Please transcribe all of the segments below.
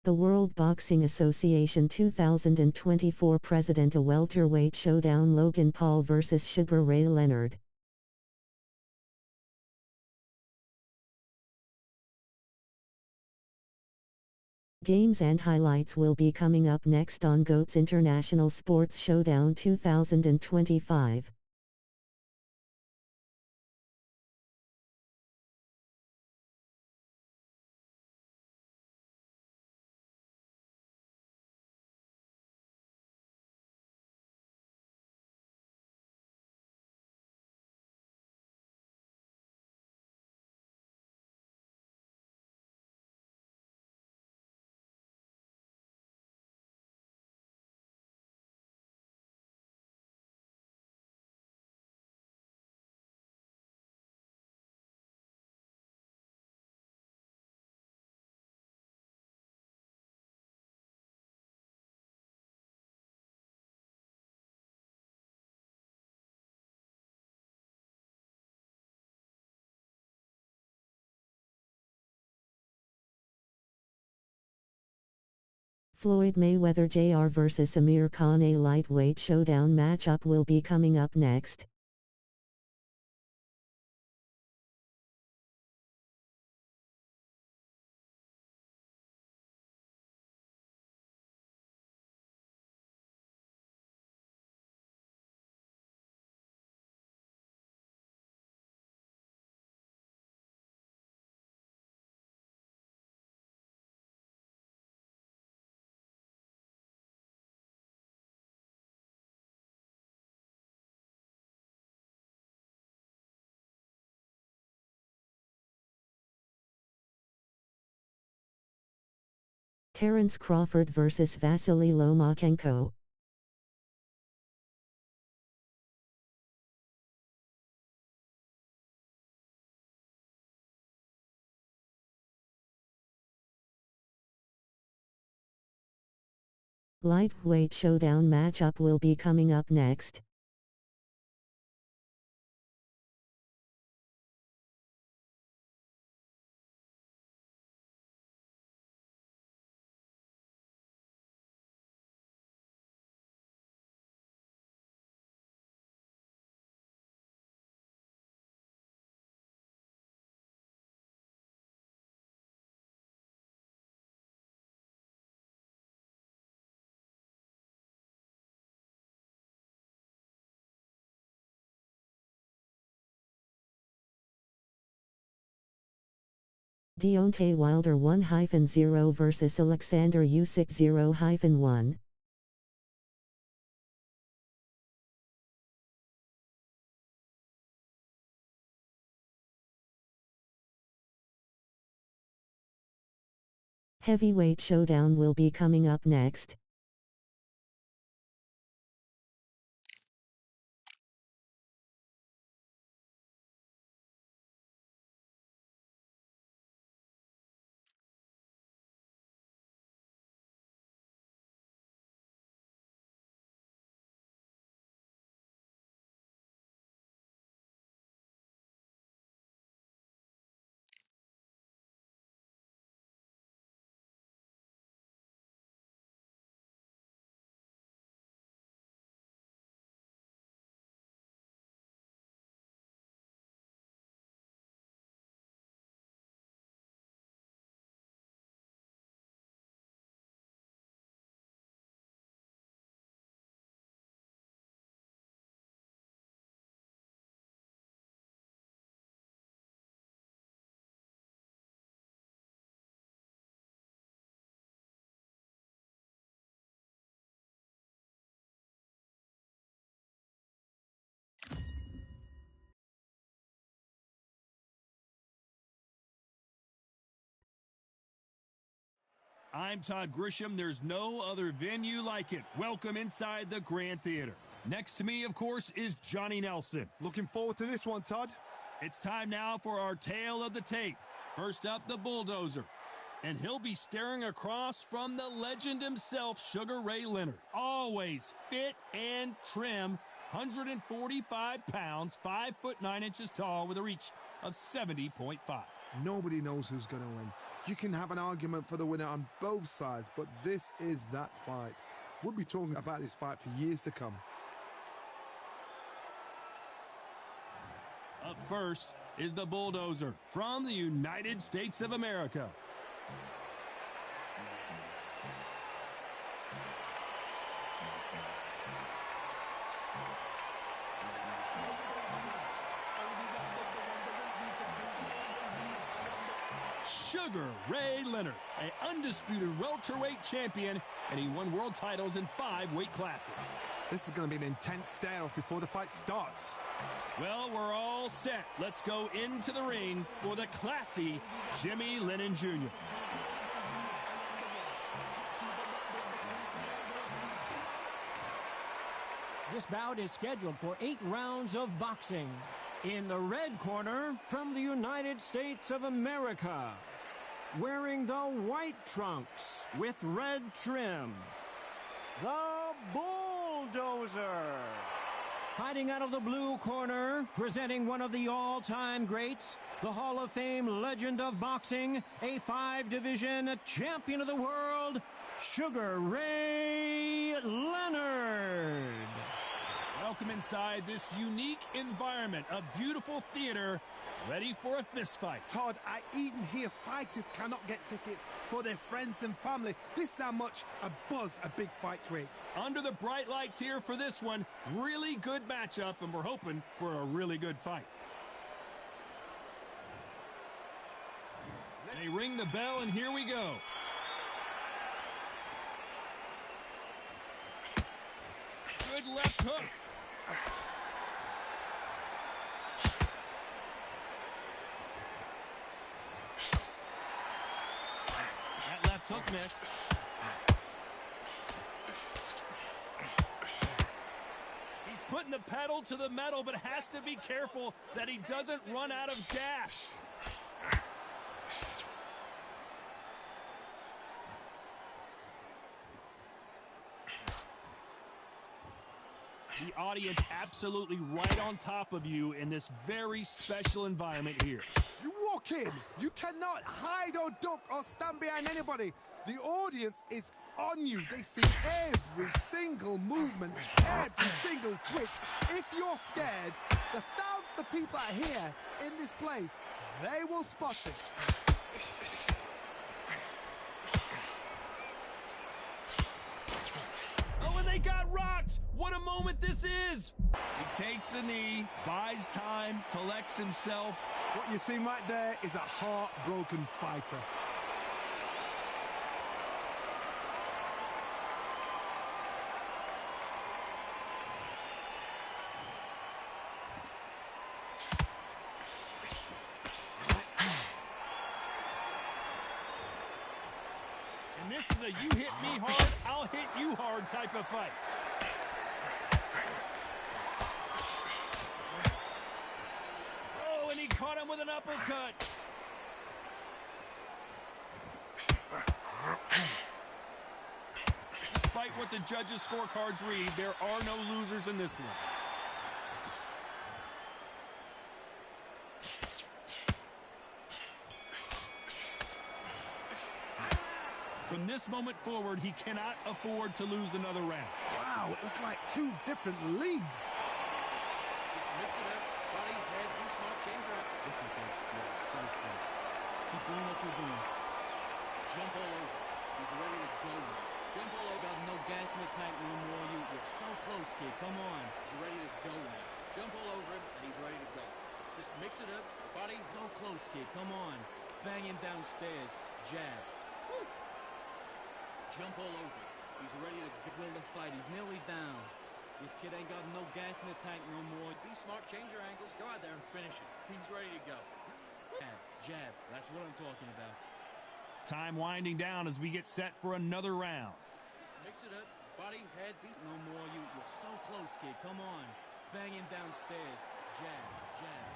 The World Boxing Association 2024 President: a welterweight showdown, Logan Paul vs. Sugar Ray Leonard. Games and highlights will be coming up next on GOAT's International Sports Showdown 2025. Floyd Mayweather Jr. vs. Amir Khan: a lightweight showdown matchup will be coming up next. Terence Crawford vs. Vasily Lomachenko. Lightweight showdown matchup will be coming up next. Deontay Wilder 1-0 vs. Alexander Usyk 0-1. Heavyweight showdown will be coming up next. I'm Todd Grisham. There's no other venue like it. Welcome inside the Grand Theater. Next to me, of course, is Johnny Nelson. Looking forward to this one, Todd. It's time now for our tale of the tape. First up, the bulldozer. And he'll be staring across from the legend himself, Sugar Ray Leonard. Always fit and trim, 145 pounds, 5'9" tall with a reach of 70.5. Nobody knows who's going to win. You can have an argument for the winner on both sides, but this is that fight. We'll be talking about this fight for years to come. Up first is the Bulldozer from the United States of America. Sugar Ray Leonard, an undisputed welterweight champion, and he won world titles in 5 weight classes. This is going to be an intense standoff before the fight starts. Well, we're all set. Let's go into the ring for the classy Jimmy Lennon Jr. This bout is scheduled for 8 rounds of boxing. In the red corner, from the United States of America, wearing the white trunks with red trim, the Bulldozer. Fighting out of the blue corner, presenting one of the all-time greats, the Hall of Fame legend of boxing, a 5-division champion of the world, Sugar Ray Leonard. Welcome inside this unique environment, a beautiful theater, ready for a fist fight. Todd, I even hear fighters cannot get tickets for their friends and family. This is how much a buzz a big fight creates. Under the bright lights here for this one, really good matchup, and we're hoping for a really good fight. They ring the bell, and here we go. Good left hook. That left hook missed. He's putting the pedal to the metal, but has to be careful that he doesn't run out of gas. The audience absolutely right on top of you in this very special environment here. You walk in, you cannot hide or duck or stand behind anybody. The audience is on you. They see every single movement, every single twitch. If you're scared, the thousands of people out here in this place, they will spot it. Oh, and they got rocked! What a moment this is! He takes a knee, buys time, collects himself. What you see right there is a heartbroken fighter. And this is a you hit me hard, I'll hit you hard type of fight. Oh, and he caught him with an uppercut. Despite what the judges' scorecards read, there are no losers in this one. From this moment forward, he cannot afford to lose another round. Wow, it's like 2 different leagues. Just mix it up, body, head, do smart, change up. Listen, kid, you're so close. Keep doing what you're doing. Jump all over. He's ready to go. Jump all over. Got no gas in the tank no more. You're so close, kid. Come on. He's ready to go now. Jump all over him, and he's ready to go. Just mix it up, body. So close, kid. Come on. Bang him downstairs. Jab. Woo. Jump all over. He's ready to will the fight. He's nearly down. This kid ain't got no gas in the tank no more. Be smart, change your angles, go out there and finish it. He's ready to go. Jab, jab. That's what I'm talking about. Time winding down as we get set for another round. Just mix it up. Body, head, beat no more. You're so close, kid. Come on. Bang him downstairs. Jab, jab.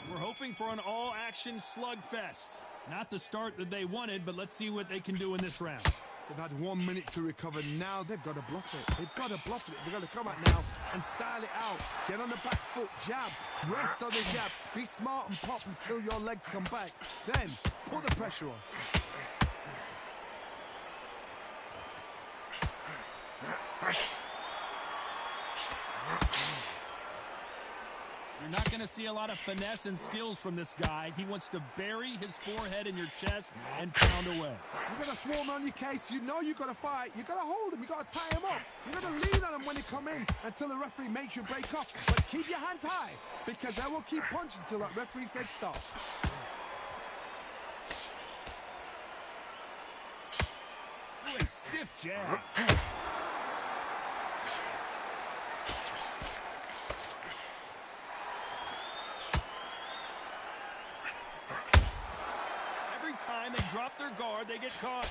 We're hoping for an all-action slugfest. Not the start that they wanted, but let's see what they can do in this round. They've had 1 minute to recover. Now they've got to bluff it. They've got to bluff it. They've got to come out now and style it out. Get on the back foot, jab, rest on the jab. Be smart and pop until your legs come back. Then put the pressure on. You're not going to see a lot of finesse and skills from this guy. He wants to bury his forehead in your chest and pound away. You got to swarm on your case. You know you got to fight. You got to hold him. You got to tie him up. You got to lean on him when he come in until the referee makes you break off. But keep your hands high because they will keep punching until that referee said stop. Ooh, a stiff jab. Time they drop their guard, they get caught.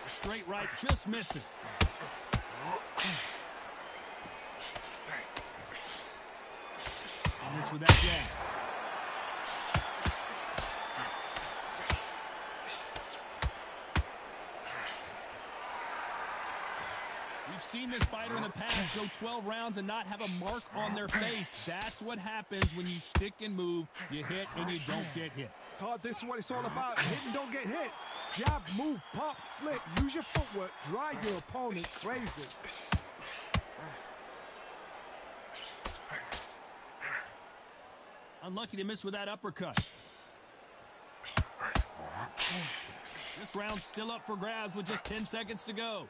The straight right just misses. And this with that jab. We've seen this fighter in the past go 12 rounds and not have a mark on their face. That's what happens when you stick and move. You hit and you don't get hit. Todd, this is what it's all about. Hit and don't get hit. Jab, move, pop, slip. Use your footwork. Drive your opponent crazy. Unlucky to miss with that uppercut. This round's still up for grabs with just 10 seconds to go.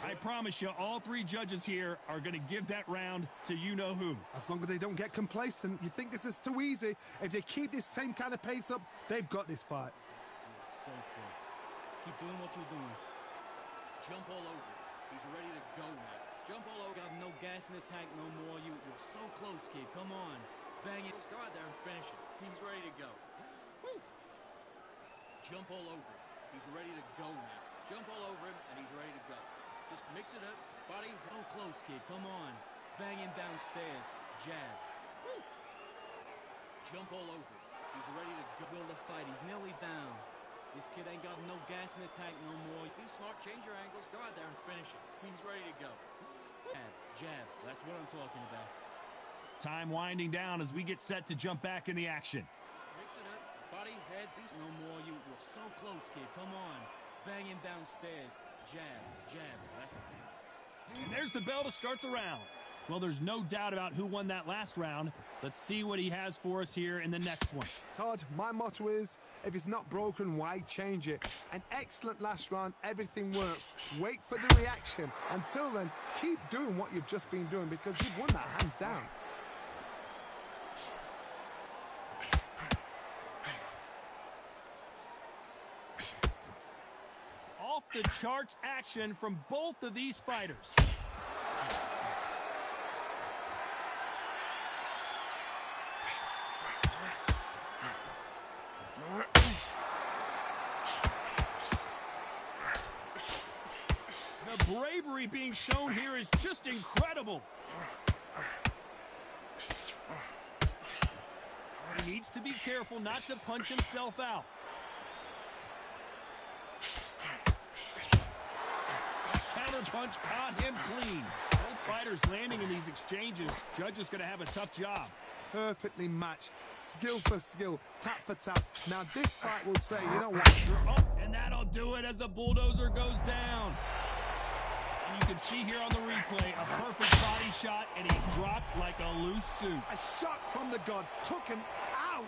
I promise you, all three judges here are going to give that round to you-know-who. As long as they don't get complacent, you think this is too easy. If they keep this same kind of pace up, they've got this fight. So close. Keep doing what you're doing. Jump all over. He's ready to go now. Jump all over. Got no gas in the tank no more. You're so close, kid. Come on. Bang it. Let's go out there and finish it. He's ready to go. Woo. Jump all over. He's ready to go now. Jump all over him, and he's ready to go. Just mix it up. Body. So close, kid. Come on. Bang him downstairs. Jab. Woo. Jump all over. He's ready to go. Will the fight. He's nearly down. This kid ain't got no gas in the tank no more. Be smart. Change your angles. Go out there and finish it. He's ready to go. Jab. Jab. That's what I'm talking about. Time winding down as we get set to jump back in the action. Mix it up. Body, head. Be no more. You're so close, kid. Come on. Bang him downstairs. Jab, jab. And there's the bell to start the round. Well, there's no doubt about who won that last round. Let's see what he has for us here in the next one. Todd, my motto is, if it's not broken, why change it? An excellent last round, everything works. Wait for the reaction. Until then, keep doing what you've just been doing because you've won that hands down. Off the charts action from both of these fighters. The bravery being shown here is just incredible. He needs to be careful not to punch himself out. Punch caught him clean. Both fighters landing in these exchanges. Judge is going to have a tough job. Perfectly matched. Skill for skill. Tap for tap. Now this fight will say, you know what? Oh, and that'll do it as the bulldozer goes down. And you can see here on the replay a perfect body shot, and he dropped like a loose suit. A shot from the gods took him out.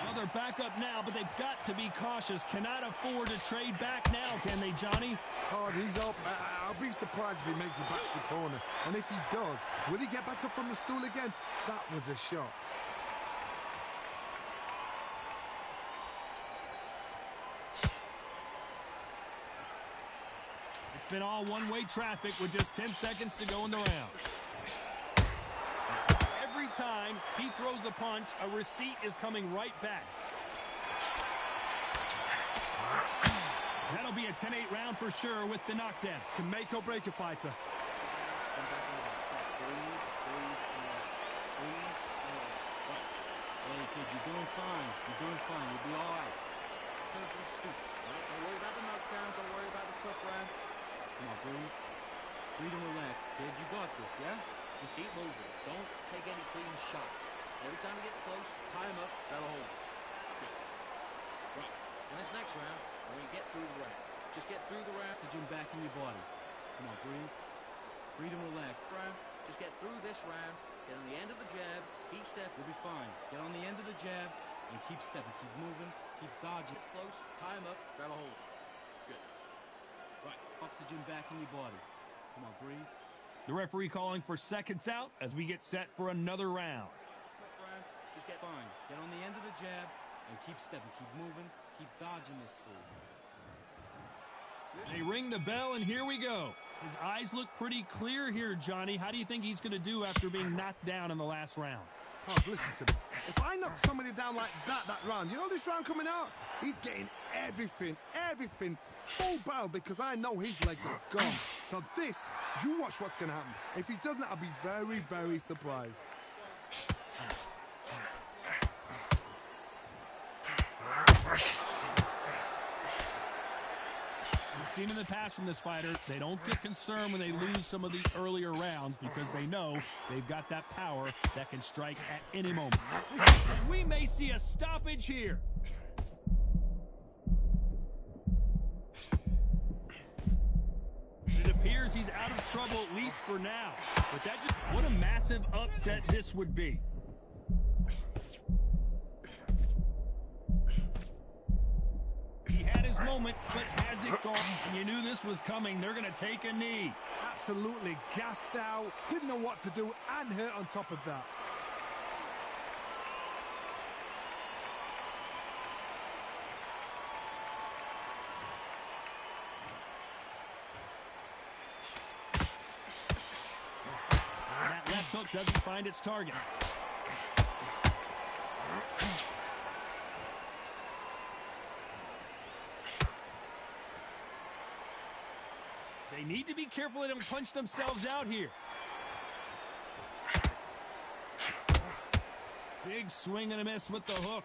Well, they're back up now, but they've got to be cautious. Cannot afford to trade back now, can they, Johnny? Hard, he's up. I'll be surprised if he makes it back to the corner. And if he does, will he get back up from the stool again? That was a shot. been all one-way traffic with just 10 seconds to go in the round. Every time he throws a punch, a receipt is coming right back. That'll be a 10-8 round for sure with the knockdown. Can make or break a fighter. Hey, kid, you're doing fine. You're doing fine. You'll be all right. Nothing stupid. Right? Don't worry about the knockdown. Don't worry about the tough round. Come on, breathe. Breathe and relax, kid. You got this, yeah? Just keep moving. Don't take any clean shots. Every time he gets close, tie him up. That'll hold him. Good. Right. In this next round, we're going to get through the round. Just get through the round. Oxygen back in your body. Come on, breathe. Breathe and relax. Round. Just get through this round. Get on the end of the jab. Keep stepping. You'll be fine. Get on the end of the jab and keep stepping. Keep moving. Keep dodging. It's close. Tie him up. That'll hold him. Good. Right. Oxygen back in your body. Come on, breathe. The referee calling for seconds out as we get set for another round. Tough round. Just get fine. Get on the end of the jab and keep stepping. Keep moving. Keep dodging this fool. They ring the bell, and here we go. His eyes look pretty clear here, Johnny. How do you think he's going to do after being knocked down in the last round? Tom, listen to me. If I knock somebody down like that round, you know this round coming out? He's getting everything, full barrel because I know his legs are gone. So this, you watch what's going to happen. If he doesn't, I'll be very, very surprised. We've seen in the past from this fighter, they don't get concerned when they lose some of the earlier rounds because they know they've got that power that can strike at any moment. And we may see a stoppage here. It appears he's out of trouble, at least for now. But what a massive upset this would be. He had his moment, but has it gone? And you knew this was coming. They're going to take a knee. Absolutely gassed out, didn't know what to do, and hurt on top of that. That left hook doesn't find its target. They need to be careful they don't punch themselves out here. Big swing and a miss with the hook.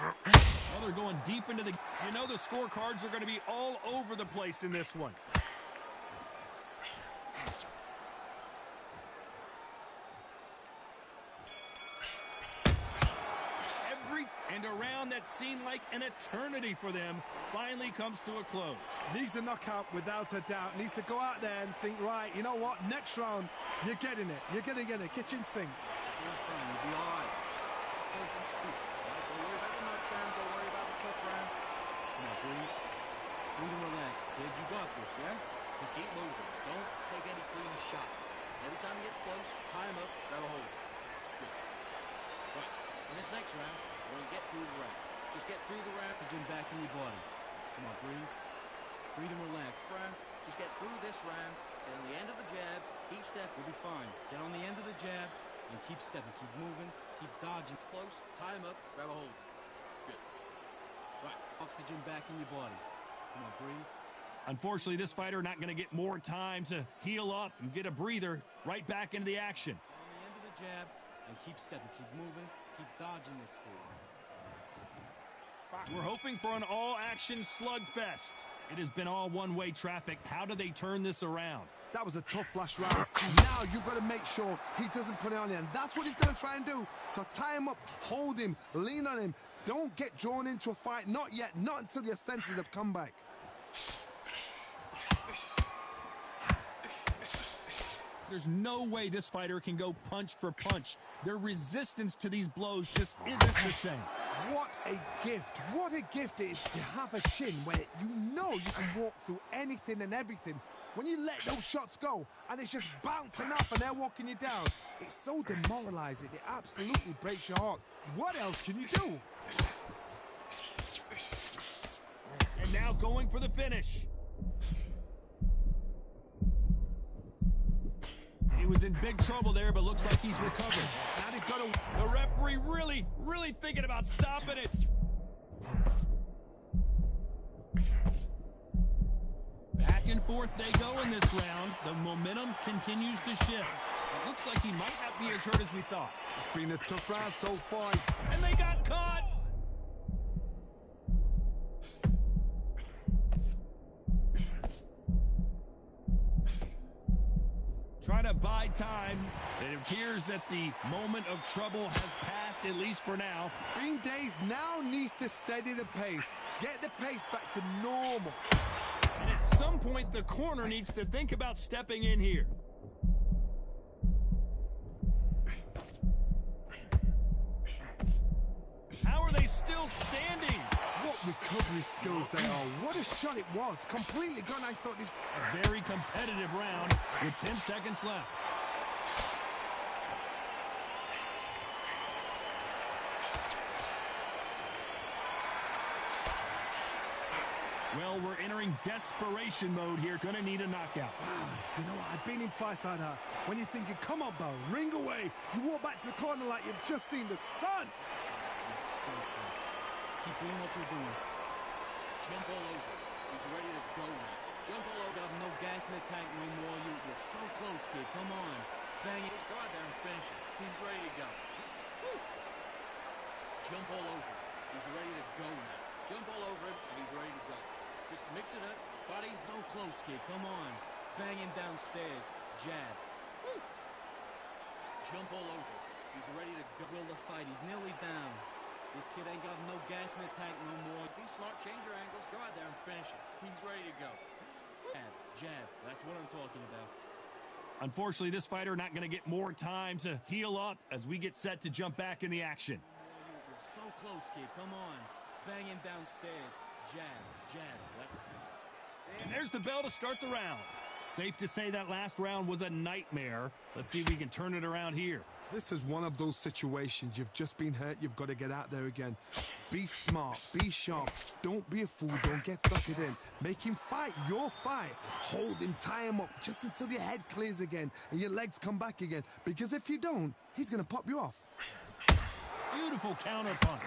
Well, they're going deep into the... You know the scorecards are going to be all over the place in this one. And a round that seemed like an eternity for them finally comes to a close. Needs a knockout without a doubt. Needs to go out there and think, right, you know what, next round, you're getting it. You're going to get a kitchen sink. You're fine. You'll be all right. Play some stupid. Right? Don't worry about the knockdown. Don't worry about the tough round. Come on, breathe. Breathe and relax, kid. You got this, yeah? Just keep moving. Don't take any clean shots. Every time he gets close, tie him up. That'll hold him. Good. Right. In this next round, we're going to get through the round. Just get through the round. Oxygen back in your body. Come on, breathe. Breathe and relax. Round. Just get through this round. Get on the end of the jab. Keep stepping. You'll be fine. Get on the end of the jab and keep stepping. Keep moving. Keep dodging. It's close. Tie him up. Grab a hold. Good. Right. Oxygen back in your body. Come on, breathe. Unfortunately, this fighter not going to get more time to heal up and get a breather. Right back into the action. Get on the end of the jab and keep stepping. Keep moving. Keep dodging this fool. We're hoping for an all-action slugfest. It has been all one-way traffic. How do they turn this around? That was a tough last round. Now you've got to make sure he doesn't put it on you. And that's what he's going to try and do. So tie him up, hold him, lean on him. Don't get drawn into a fight. Not yet. Not until your senses have come back. There's no way this fighter can go punch for punch. Their resistance to these blows just isn't the same. What a gift. What a gift it is to have a chin where you know you can walk through anything and everything When you let those shots go and it's just bouncing off and they're walking you down, it's so demoralizing. It absolutely breaks your heart. What else can you do? And now going for the finish. He was in big trouble there, but looks like he's recovered. Now they've got to... The referee really thinking about stopping it. Back and forth they go in this round. The momentum continues to shift. It looks like he might not be as hurt as we thought. It's been a tough round so far. And they got caught. Trying to buy time. It appears that the moment of trouble has passed, at least for now. Green Days now needs to steady the pace. Get the pace back to normal. And at some point, the corner needs to think about stepping in here. How are they still standing? What recovery skills they are. What a shot it was. Completely gone. I thought this... A very competitive round with 10 seconds left. Well, we're entering desperation mode here. Gonna need a knockout. Wow, you know what? I've been in fights like that. When you're thinking, come on, Bo, ring away. You walk back to the corner like you've just seen the sun. So close. Keep doing what you're doing. Jump all over. He's ready to go now. Jump all over. Got no gas in the tank no more. You're so close, kid. Come on. Bang it. Just go out there and finish it. He's ready to go. Woo. Jump all over. He's ready to go now. Jump all over him, and he's ready to go. Just mix it up. Buddy, so close, kid. Come on. Bang him downstairs. Jab. Woo. Jump all over. He's ready to go. Will the fight. He's nearly down. This kid ain't got no gas in the tank no more. Be smart. Change your angles. Go out there and finish it. He's ready to go. Jab. Jab. That's what I'm talking about. Unfortunately, this fighter not going to get more time to heal up as we get set to jump back in the action. You're so close, kid. Come on. Bang him downstairs. Jab. Jab. And there's the bell to start the round. Safe to say that last round was a nightmare. Let's see if we can turn it around here. This is one of those situations. You've just been hurt. You've got to get out there again. Be smart. Be sharp. Don't be a fool. Don't get suckered in. Make him fight your fight. Hold him. Tie him up just until your head clears again and your legs come back again. Because if you don't, he's going to pop you off. Beautiful counter punch.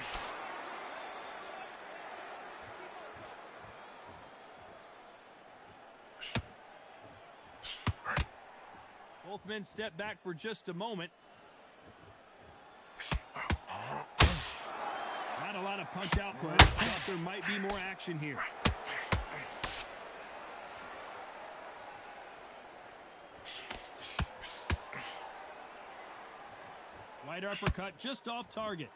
Both men step back for just a moment. Not a lot of punch output. Thought there might be more action here. Right uppercut just off target.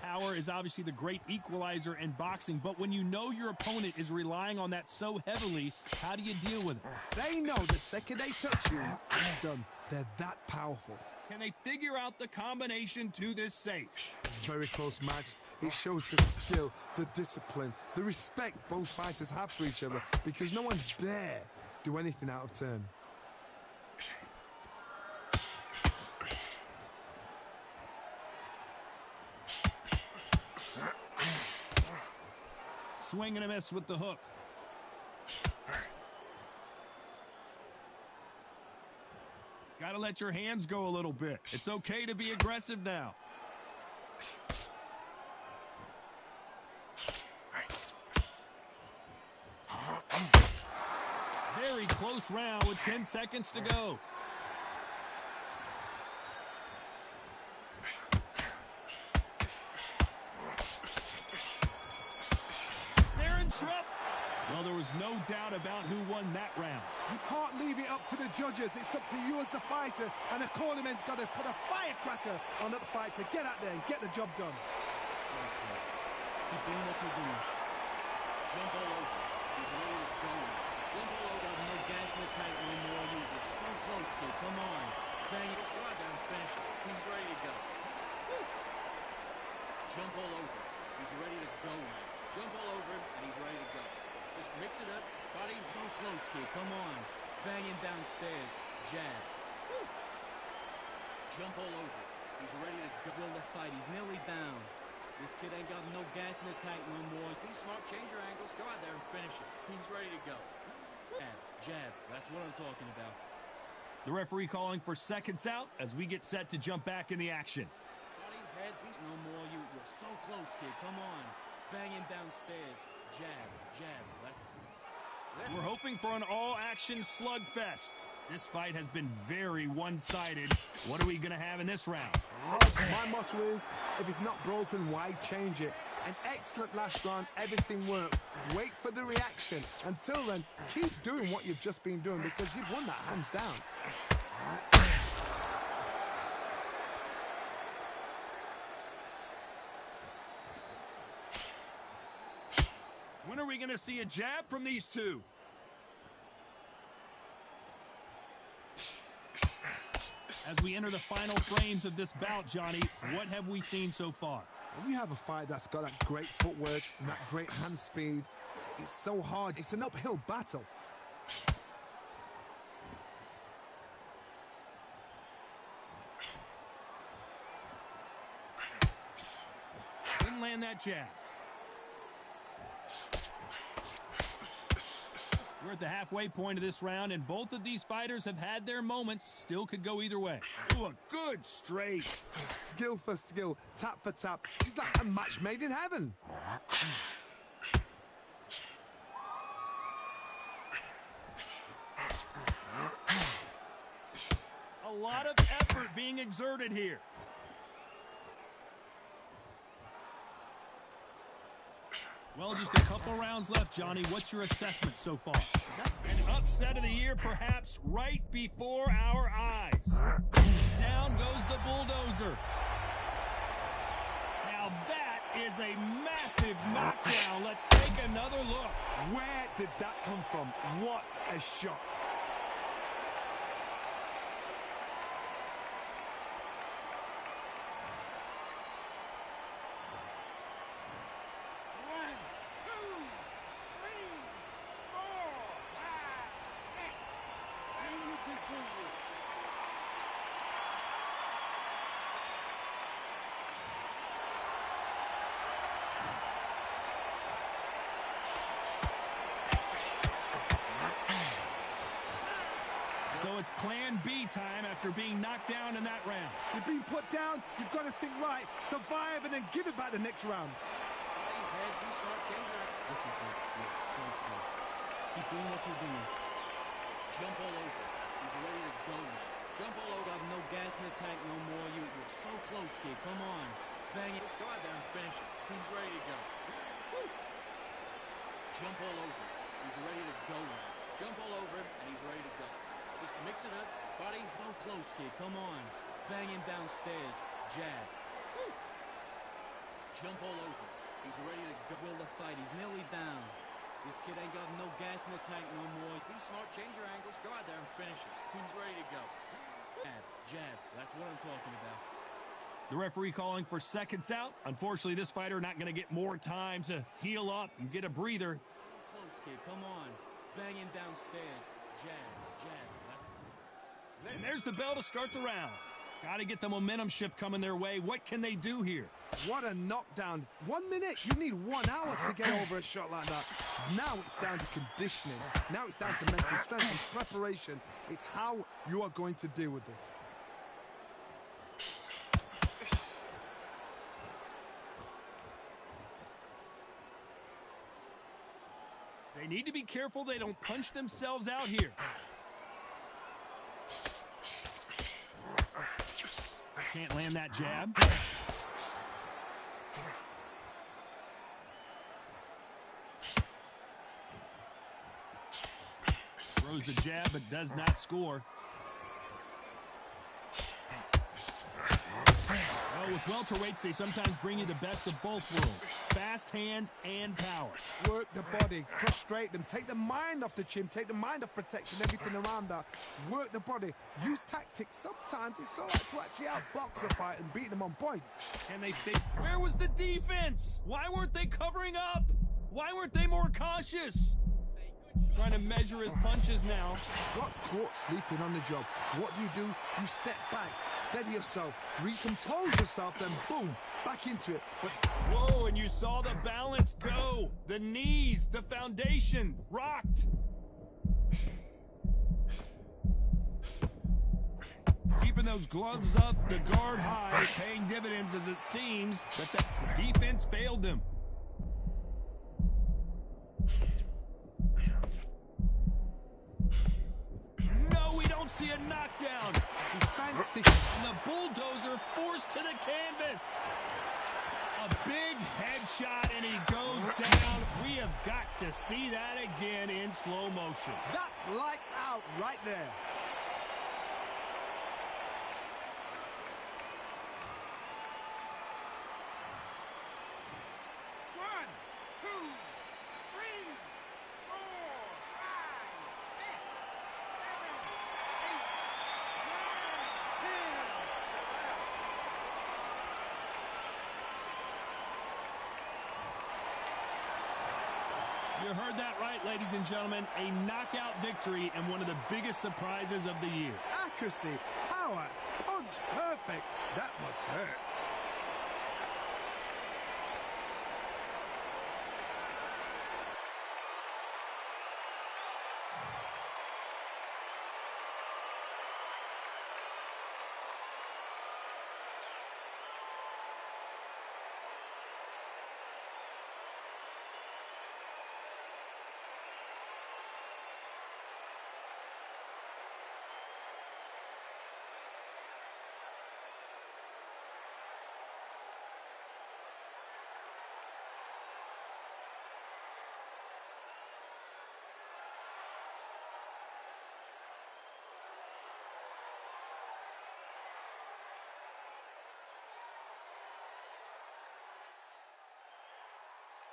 Power is obviously the great equalizer in boxing, but when you know your opponent is relying on that so heavily, how do you deal with it? They know the second they touch you, it's done. They're that powerful. Can they figure out the combination to this safe? It's a very close match. It shows the skill, the discipline, the respect both fighters have for each other because no one's dare do anything out of turn. Swing and a miss with the hook. Got to let your hands go a little bit. It's okay to be aggressive now. Very close round with 10 seconds to go. Well, there was no doubt about who won that round. You can't leave it up to the judges. It's up to you as the fighter, and the cornerman's got to put a firecracker on that fighter. Get out there and get the job done. Keep doing what you're doing. Jump all over. He's ready to go. Jump all over. No gas in the tank no more. You're so close, kid. Come on. Bang it. Just go out there and finish it. He's ready to go. Woo. Jump all over. He's ready to go now. Jump all over him, and he's ready to go. Jump all over. He's ready to will the fight. He's nearly down. This kid ain't got no gas in the tank no more. Be smart, change your angles, go out there and finish it. He's ready to go. Jab, that's what I'm talking about. The referee calling for seconds out as we get set to jump back in the action. Body, head, no more. You're so close, kid. Come on. Banging downstairs. Jab. We're hoping for an all-action slugfest. This fight has been very one-sided. What are we going to have in this round? My motto is, if it's not broken, why change it? An excellent last round, everything worked. Wait for the reaction. Until then, keep doing what you've just been doing because you've won that hands down. When are we going to see a jab from these two? As we enter the final frames of this bout, Johnny, what have we seen so far? When you have a fight that's got that great footwork and that great hand speed, it's so hard. It's an uphill battle. Didn't land that jab. We're at the halfway point of this round, and both of these fighters have had their moments. Still could go either way. Ooh, a good straight. Skill for skill, tap for tap. She's like a match made in heaven. A lot of effort being exerted here. Well, just a couple rounds left, Johnny. What's your assessment so far? An upset of the year, perhaps, right before our eyes. Down goes the bulldozer. Now that is a massive knockdown. Let's take another look. Where did that come from? What a shot. So it's plan B time after being knocked down in that round. You've been put down, you've got to think right, survive, and then give it back the next round. Body, head, be smart, change your angles. Listen, kid, you're so close. Keep doing what you're doing. Jump all over. He's ready to go. Jump all over. Got no gas in the tank no more. You're so close, kid. Come on. Bang it. Just go out there and finish it. He's ready to go. Woo. Jump all over. He's ready to go. Jump all over him, and he's ready to go. Just mix it up. Body, so close, kid. Come on. Banging downstairs. Jab. Woo. Jump all over. He's ready to go. Will the fight. He's nearly down. This kid ain't got no gas in the tank no more. Be smart, change your angles, go out there and finish it. He's ready to go. Jab, that's what I'm talking about. The referee calling for seconds out. Unfortunately, this fighter not going to get more time to heal up and get a breather. So close, kid, come on. Banging downstairs. Jab. And there's the bell to start the round. Got to get the momentum shift coming their way. What can they do here? What a knockdown. 1 minute, you need 1 hour to get over a shot like that. Now it's down to conditioning. Now it's down to mental strength and preparation. It's how you are going to deal with this. They need to be careful they don't punch themselves out here. Can't land that jab. Throws the jab but does not score. Well, with welterweights, they sometimes bring you the best of both worlds. Fast hands and power. Work the body, frustrate them, take the mind off the chin, take the mind off protecting everything around that. Work the body, use tactics. Sometimes it's all right to actually outbox a fight and beat them on points. And where was the defense? Why weren't they covering up? Why weren't they more cautious? trying to measure his punches now. Got caught sleeping on the job. What do? You step back, steady yourself, recompose yourself, then boom, back into it. But Whoa, and you saw the balance go. The knees, the foundation, rocked. Keeping those gloves up, the guard high, paying dividends as it seems, but the defense failed them. No, we don't see a knockdown. defense, And the bulldozer forced to the canvas. A big headshot, and he goes down. We have got to see that again in slow motion. that's lights out right there. One, two, three, four, five, six, seven, 8, 9, 10. You heard that right, ladies and gentlemen. A knockout victory and one of the biggest surprises of the year. Accuracy, power, punch perfect. That must hurt.